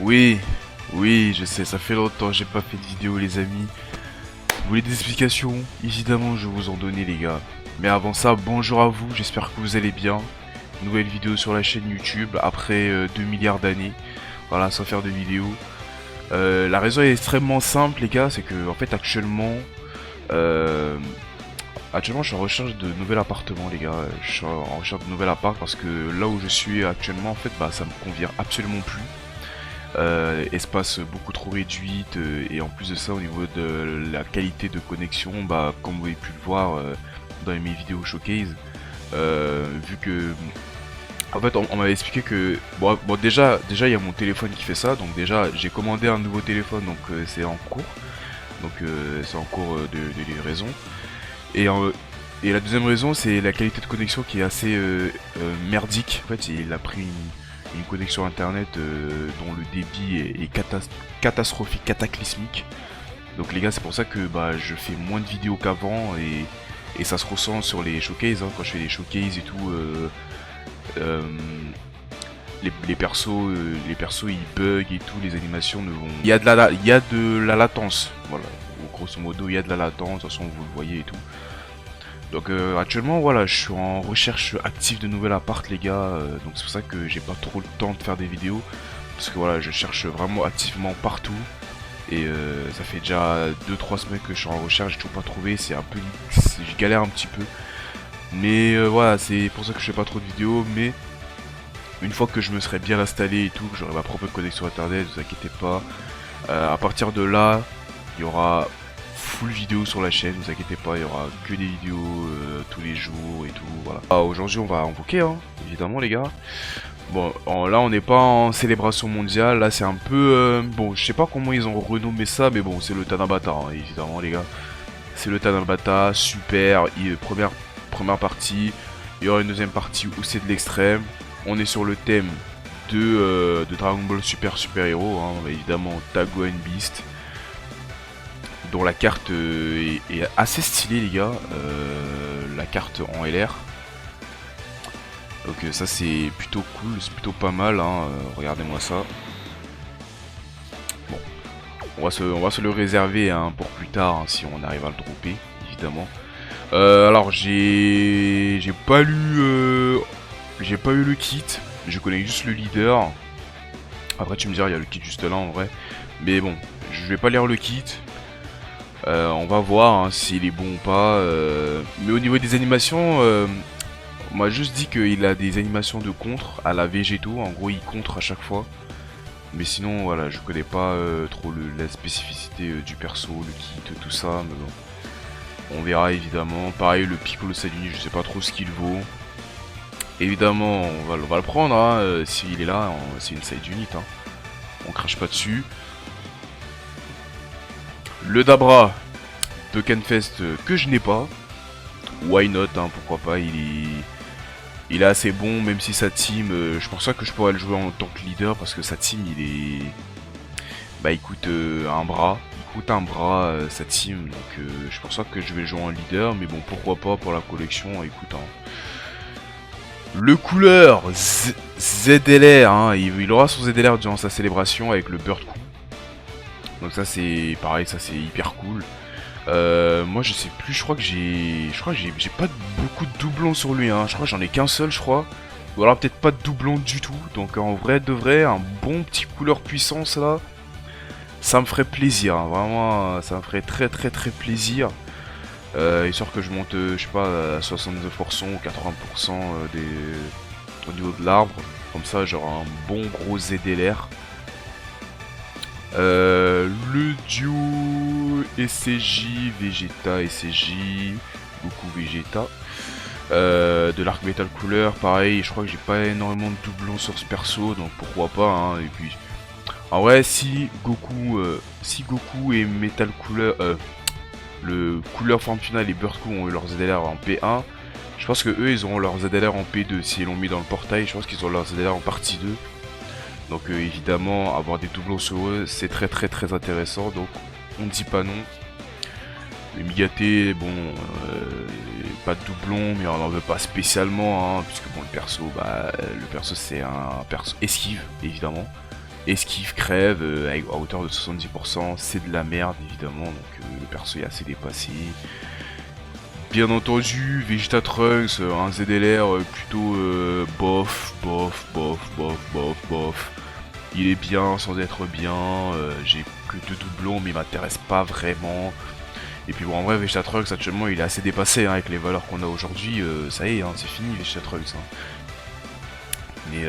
Oui, oui, je sais, ça fait longtemps que j'ai pas fait de vidéo les amis. Vous voulez des explications? Évidemment, je vais vous en donner les gars. Mais avant ça, bonjour à vous, j'espère que vous allez bien. Nouvelle vidéo sur la chaîne YouTube après 2 milliards d'années. Voilà, sans faire de vidéo. La raison est extrêmement simple les gars, c'est que en fait actuellement je suis en recherche de nouvel appartement les gars. Je suis en recherche de nouvel appart parce que là où je suis actuellement en fait ça me convient absolument plus. Espace beaucoup trop réduite et en plus de ça au niveau de la qualité de connexion, comme vous avez pu le voir dans mes vidéos showcase, vu que en fait on m'avait expliqué que déjà il y a mon téléphone qui fait ça, donc déjà j'ai commandé un nouveau téléphone, donc c'est en cours, donc c'est en cours de livraison. Et la deuxième raison, c'est la qualité de connexion qui est assez merdique. En fait, il a pris une connexion internet dont le débit est catastrophique, cataclysmique. Donc les gars, c'est pour ça que je fais moins de vidéos qu'avant et ça se ressent sur les showcases. Quand je fais les showcases et tout, les persos ils bug et tout, les animations ne vont. Il y a de la latence, voilà. Grosso modo, il y a de la latence. De toute façon, vous le voyez et tout. Donc actuellement voilà, je suis en recherche active de nouvel appart les gars, donc c'est pour ça que j'ai pas trop le temps de faire des vidéos, parce que voilà, je cherche vraiment activement partout, et ça fait déjà 2-3 semaines que je suis en recherche, j'ai toujours pas trouvé, je galère un petit peu, mais voilà, c'est pour ça que je fais pas trop de vidéos, mais une fois que je me serai bien installé et tout, que j'aurai ma propre connexion internet, ne vous inquiétez pas, à partir de là, il y aura full vidéo sur la chaîne, vous inquiétez pas, il y aura que des vidéos tous les jours et tout, voilà. Aujourd'hui on va invoquer, hein, évidemment les gars. Bon, là on n'est pas en célébration mondiale, là c'est un peu... bon, je sais pas comment ils ont renommé ça, mais bon, c'est le Tanabata, hein, évidemment les gars. C'est le Tanabata, super, première partie, il y aura une deuxième partie où c'est de l'extrême. On est sur le thème de Dragon Ball Super Héros, hein, évidemment Tago and Beast, dont la carte est assez stylée les gars, la carte en LR. Donc ça c'est plutôt cool, c'est plutôt pas mal, hein, regardez-moi ça. Bon, on va se le réserver hein, pour plus tard, hein, si on arrive à le dropper, évidemment. Alors j'ai pas lu le kit, je connais juste le leader. Après tu me diras, il y a le kit juste là en vrai. Mais bon, je vais pas lire le kit. On va voir hein, s'il est bon ou pas. Mais au niveau des animations, on m'a juste dit qu'il a des animations de contre à la Végéto. En gros, il contre à chaque fois. Mais sinon, voilà, je connais pas trop la spécificité du perso, le kit, tout ça. Mais bon, on verra évidemment. Pareil, le Piccolo Salini, je sais pas trop ce qu'il vaut. Évidemment, on va le prendre hein, s'il est là. C'est une side unit. Hein. On crache pas dessus. Le Dabra de Kenfest que je n'ai pas. Why not, hein, pourquoi pas, il est assez bon, même si sa team, je pense pas que je pourrais le jouer en tant que leader, parce que sa team, il coûte un bras. Il coûte un bras, sa team, donc je pense pas que je vais le jouer en leader, mais bon, pourquoi pas pour la collection, écoute, hein. Le couleur ZLR, hein, il aura son ZLR durant sa célébration avec le Bird Coup. Donc ça c'est pareil, ça c'est hyper cool. Moi je sais plus, je crois que j'ai pas beaucoup de doublons sur lui, hein. Je crois que j'en ai qu'un seul, je crois. Ou alors peut-être pas de doublons du tout. Donc en vrai de vrai, un bon petit couleur puissance là, ça me ferait plaisir, hein. Vraiment, ça me ferait très plaisir. Histoire que je monte, je sais pas, à 79% ou 80% au niveau de l'arbre. Comme ça j'aurai un bon gros ZLR. Le duo SCJ, Vegeta, SCJ, Goku Vegeta. De l'arc Metal Cooler, pareil, je crois que j'ai pas énormément de doublons sur ce perso, donc pourquoi pas, hein. Et puis, en vrai, si Goku et Metal Cooler, le couleur forme finale et Bird Coup ont eu leurs ZLR en P1, je pense que eux ils auront leurs ZLR en P2. Si ils l'ont mis dans le portail, je pense qu'ils ont leurs ZLR en partie 2. Donc évidemment, avoir des doublons sur eux, c'est très intéressant, donc on ne dit pas non. Le Migaté, bon, pas de doublon, mais on n'en veut pas spécialement, hein, puisque bon, le perso c'est un perso esquive, évidemment. Esquive, crève, à hauteur de 70%, c'est de la merde évidemment, donc le perso est assez dépassé. Bien entendu, Vegeta Trunks, un ZLR plutôt bof, bof, bof, bof, bof, bof. Il est bien sans être bien, j'ai que 2 doublons mais il m'intéresse pas vraiment. Et puis bon, en vrai, Vegeta Trunks actuellement il est assez dépassé hein, avec les valeurs qu'on a aujourd'hui, ça y est, hein, c'est fini Vegeta Trunks. Hein. Mais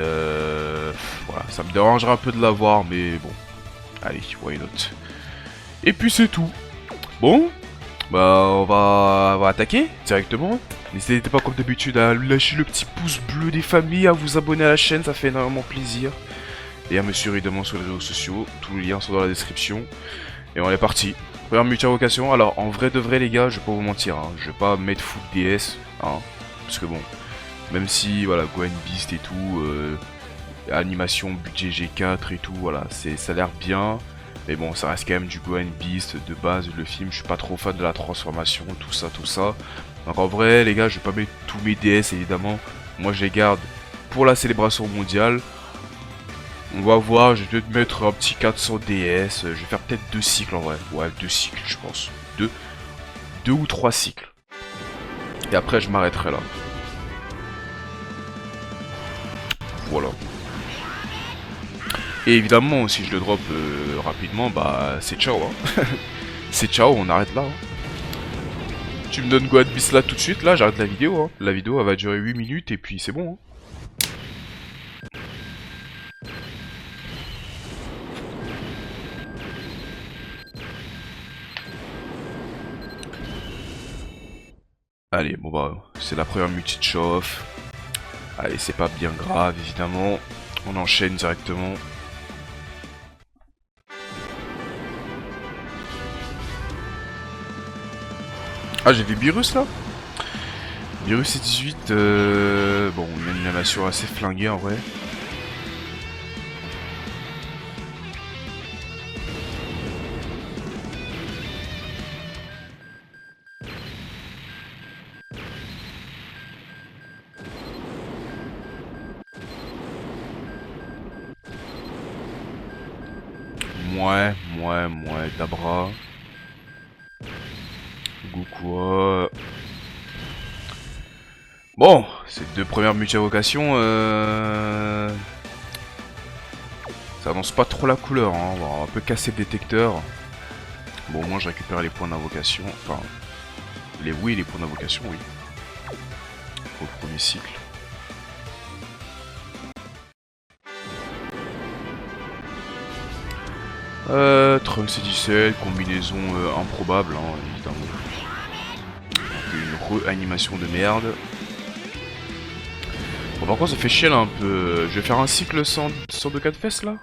voilà, ça me dérangera un peu de l'avoir, mais bon, allez, why not. Et puis c'est tout. Bon, bah on va attaquer directement. N'hésitez pas comme d'habitude à lâcher le petit pouce bleu des familles, à vous abonner à la chaîne, ça fait énormément plaisir. Et à me suivre évidemment sur les réseaux sociaux, tous les liens sont dans la description. Et on est parti. Première multi-invocation, alors en vrai de vrai les gars, je vais pas vous mentir, hein, je vais pas mettre full DS, hein, parce que bon, même si voilà, Gohan Beast et tout, animation budget G4 et tout, voilà, ça a l'air bien. Mais bon, ça reste quand même du Gohan Beast de base, le film, je suis pas trop fan de la transformation, tout ça, tout ça. Donc en vrai, les gars, je vais pas mettre tous mes DS, évidemment. Moi, je les garde pour la célébration mondiale. On va voir, je vais peut-être mettre un petit 400 DS. Je vais faire peut-être 2 cycles en vrai. Ouais, 2 cycles, je pense. 2 ou 3 cycles. Et après, je m'arrêterai là. Voilà. Et évidemment, si je le drop rapidement, bah c'est ciao. Hein. C'est ciao, on arrête là. Hein. Tu me donnes Gohan Beast là tout de suite, là j'arrête la vidéo. Hein. La vidéo elle va durer 8 minutes et puis c'est bon. Hein. Allez, bon bah, c'est la première multi de chauffe. Allez, c'est pas bien grave évidemment. On enchaîne directement. Ah, j'ai vu Beerus là. Beerus C18, bon, une animation assez flinguée en vrai. Ouais, Dabra. Goku. Bon, ces 2 premières multi-invocations, ça annonce pas trop la couleur, hein. On va un peu casser le détecteur. Bon, au moins je récupère les points d'invocation. Enfin, les points d'invocation, oui. Au premier cycle. Trunks C17, combinaison improbable, hein, évidemment. Une re-animation de merde. Bon, par contre, ça fait chier là un peu. Je vais faire un cycle sans 2-4 fesses là.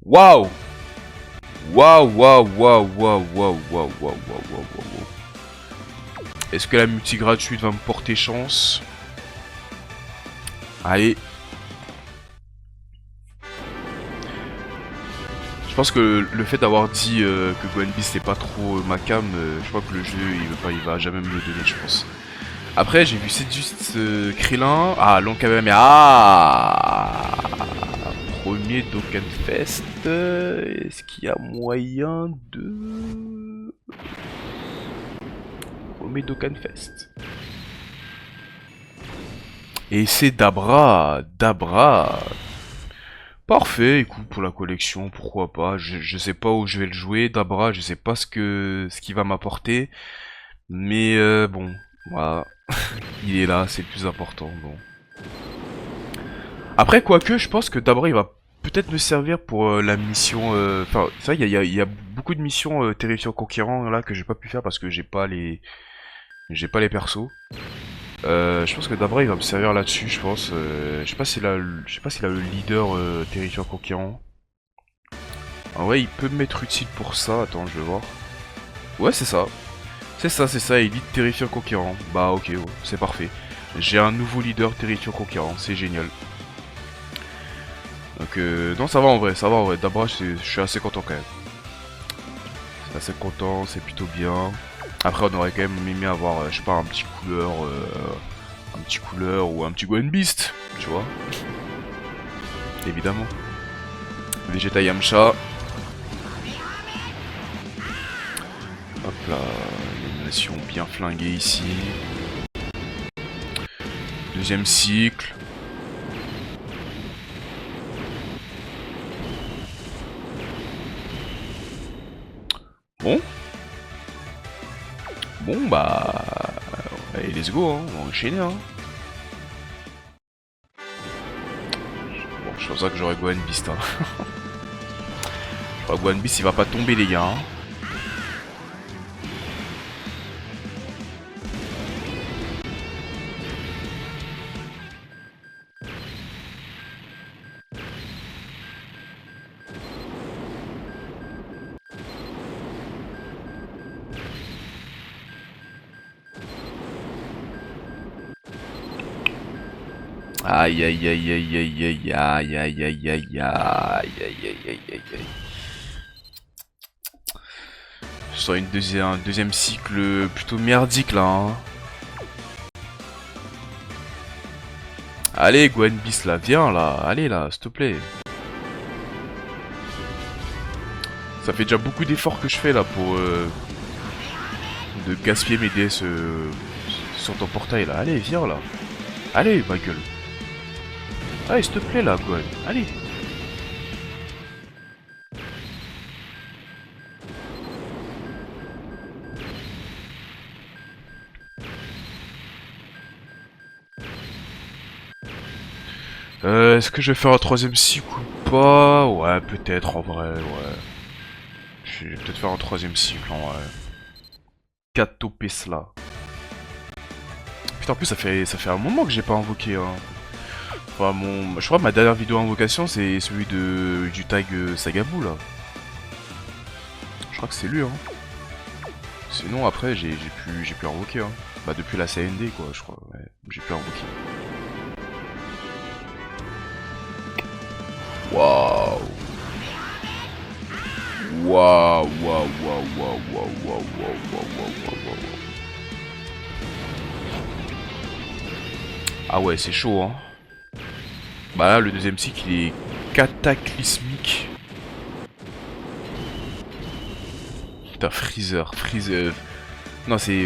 Waouh! Waouh. Est-ce que la multi gratuite va me porter chance? Allez. Je pense que le fait d'avoir dit que Gohan Beast c'est pas trop ma cam, je crois que le jeu il va jamais me le donner, je pense. Après j'ai vu Seduce Krillin. Ah, long quand même, mais premier Dokkan Fest. Est-ce qu'il y a moyen de... Premier Dokkan Fest. Et c'est Dabra. Parfait, écoute, pour la collection, pourquoi pas. Je sais pas où je vais le jouer, Dabra, je sais pas ce qu'il va m'apporter. Mais bon, voilà. Il est là, c'est le plus important, bon. Après, quoique, je pense que Dabra, il va peut-être me servir pour la mission... Enfin, c'est vrai, il y a beaucoup de missions terrifiants conquérants, là, que j'ai pas pu faire parce que j'ai pas les persos. Je pense que Dabra il va me servir là-dessus, je pense. Je sais pas s'il a le leader terrifiant conquérant. En vrai, il peut me mettre utile pour ça. Attends, je vais voir. Ouais, c'est ça. C'est ça, Elite terrifiant conquérant. Bah ok, ouais, c'est parfait. J'ai un nouveau leader terrifiant conquérant, c'est génial. Donc non, ça va en vrai, ça va en vrai. D'abord, je suis assez content quand même. C'est assez content, c'est plutôt bien. Après, on aurait quand même aimé avoir, je sais pas, un petit couleur ou un petit Gwen Beast, tu vois. Évidemment. Vegeta Yamcha. Hop là, l'élimination bien flinguée ici. Deuxième cycle. Bon. Bon bah... Allez, let's go, hein. On va enchaîner. Hein. Bon, je pense que j'aurais Gohan Beast. Hein. Je crois que Gohan Beast il va pas tomber les gars. Hein. Aïe aïe aïe aïe aïe aïe aïe aïe aïe aïe aïe aïe aïe aïe aïe aïe. Je sens un deuxième cycle plutôt merdique là. Hein. Allez Gohan Beast là, viens là, allez là, s'il te plaît. Ça fait déjà beaucoup d'efforts que je fais là pour de gaspiller mes DS sur ton portail là. Allez, viens là. Allez, ma gueule. Allez, s'il te plaît là, Gohan. Allez. Est-ce que je vais faire un troisième cycle ou pas? Ouais, peut-être en vrai, ouais. Je vais peut-être faire un troisième cycle en vrai. Kato cela. Putain, en plus, ça fait un moment que j'ai pas invoqué. Hein. Enfin, je crois que ma dernière vidéo invocation, c'est celui du tag Sagabou là. Je crois que c'est lui, hein. Sinon, après, j'ai pu invoquer. Hein. Bah, depuis la CND, quoi, je crois. Ouais, j'ai pu invoquer. Waouh! Waouh, waouh, waouh, waouh, waouh, waouh, waouh, waouh, waouh. Ah ouais, c'est chaud, hein. Bah là, le deuxième cycle, il est cataclysmique. Putain, Freezer. Non, c'est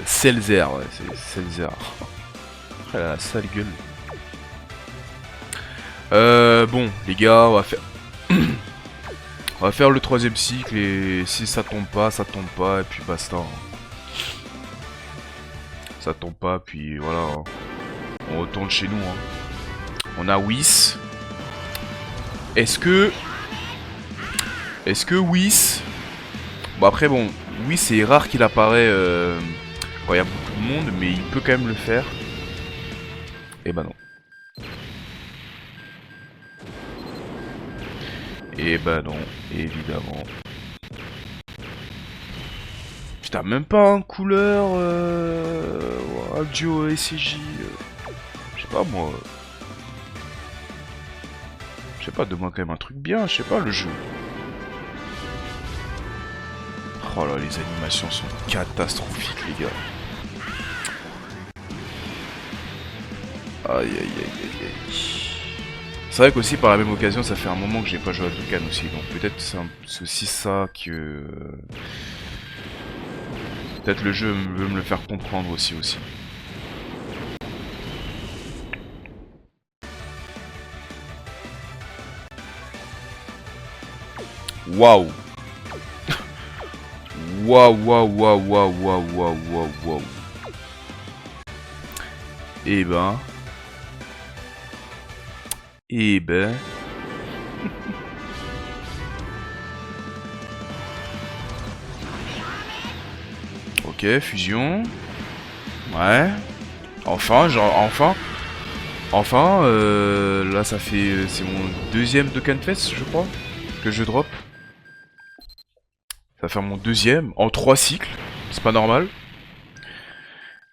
Selzer, ouais, c'est Selzer. Après, la sale gueule. Bon, les gars, on va faire le troisième cycle et si ça tombe pas, et puis basta. Ça tombe pas, puis voilà. On retourne chez nous. Hein. On a Whis. Est-ce que Whis... Bon après bon, Whis c'est rare qu'il apparaît quand il y a beaucoup de monde, mais il peut quand même le faire. Et bah non. Et bah non, évidemment. Putain, même pas un couleur, un duo SCJ. Je sais pas moi. Je sais pas, demande quand même un truc bien, je sais pas, le jeu. Oh là, les animations sont catastrophiques, les gars. Aïe aïe aïe aïe aïe. C'est vrai qu'aussi par la même occasion ça fait un moment que j'ai pas joué à Dokkan aussi, donc peut-être c'est aussi ça que... Peut-être le jeu veut me le faire comprendre aussi. Waouh. Waouh waouh waouh waouh waouh waouh waouh waouh. Eh ben... Ok, fusion. Ouais. Enfin, là ça fait... c'est mon deuxième Dokkan Fest, je crois, que je drop. Ça va faire mon deuxième, en 3 cycles. C'est pas normal.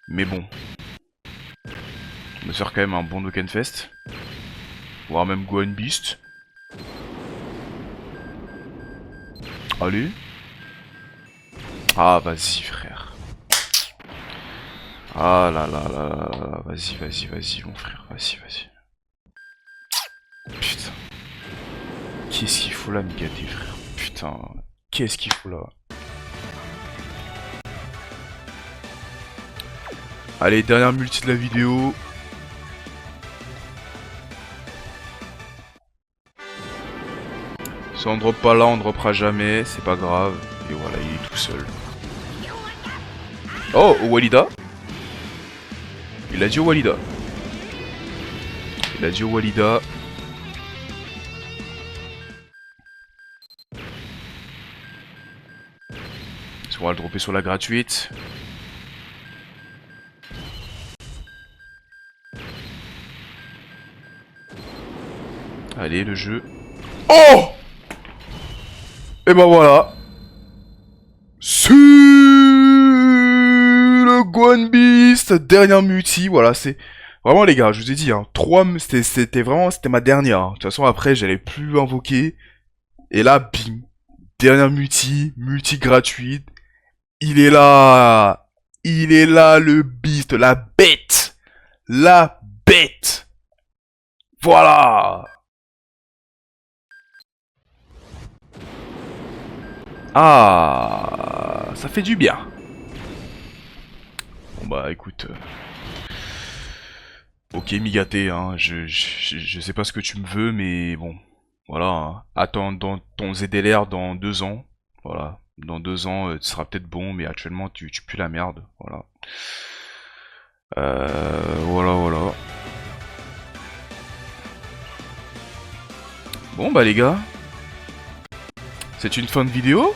Mais bon. On va se faire quand même un bon Dokkenfest. Voire même Gohan Beast. Allez. Ah, vas-y, frère. Ah là là là là là. Vas-y, vas-y, vas-y, mon frère. Vas-y, vas-y. Putain. Qu'est-ce qu'il faut là, Migaté, frère? Putain. Qu'est-ce qu'il faut là? Allez, dernière multi de la vidéo. Si on drop pas là, on dropera jamais. C'est pas grave. Et voilà, il est tout seul. Oh, Walida. Il a dit au Walida. Il a dit au Walida. On va le dropper sur la gratuite. Allez, le jeu. Oh! Et ben voilà. C'est le Gohan Beast. Dernière multi. Voilà, c'est... Vraiment les gars, je vous ai dit, hein, c'était vraiment... C'était ma dernière. Hein. De toute façon, après, j'allais plus invoquer. Et là, bim. Dernière multi gratuite. Il est là. Il est là, le Beast. La bête. La bête. Voilà. Ah, ça fait du bien. Bon bah écoute. Ok Migaté, hein, je sais pas ce que tu me veux, mais bon. Voilà, hein. Attends dans ton ZLR dans 2 ans. Voilà. Dans 2 ans, tu seras peut-être bon, mais actuellement tu pues la merde. Voilà. Voilà. Bon bah les gars. C'est une fin de vidéo.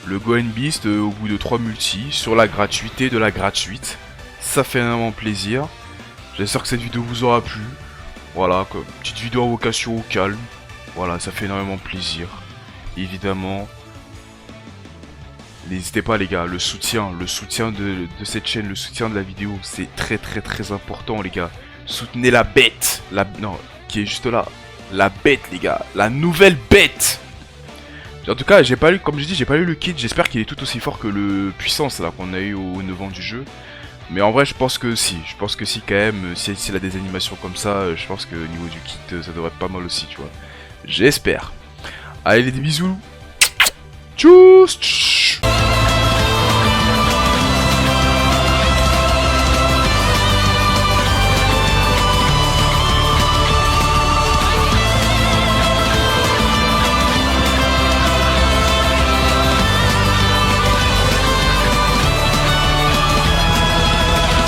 Le Gohan Beast au bout de 3 multis sur la gratuité de la gratuite. Ça fait vraiment plaisir. J'espère que cette vidéo vous aura plu. Voilà, quoi. Petite vidéo invocation au calme. Voilà, ça fait énormément plaisir. Évidemment. N'hésitez pas les gars, le soutien de cette chaîne, le soutien de la vidéo, c'est très important les gars. Soutenez la bête, non, qui est juste là. La bête les gars, la nouvelle bête. En tout cas, j'ai pas eu, comme je dis, j'ai pas eu le kit. J'espère qu'il est tout aussi fort que le puissance là qu'on a eu au 9 ans du jeu. Mais en vrai, je pense que si quand même. Si il a des animations comme ça, je pense que au niveau du kit, ça devrait être pas mal aussi, tu vois. J'espère. Allez, des bisous. Tchuss.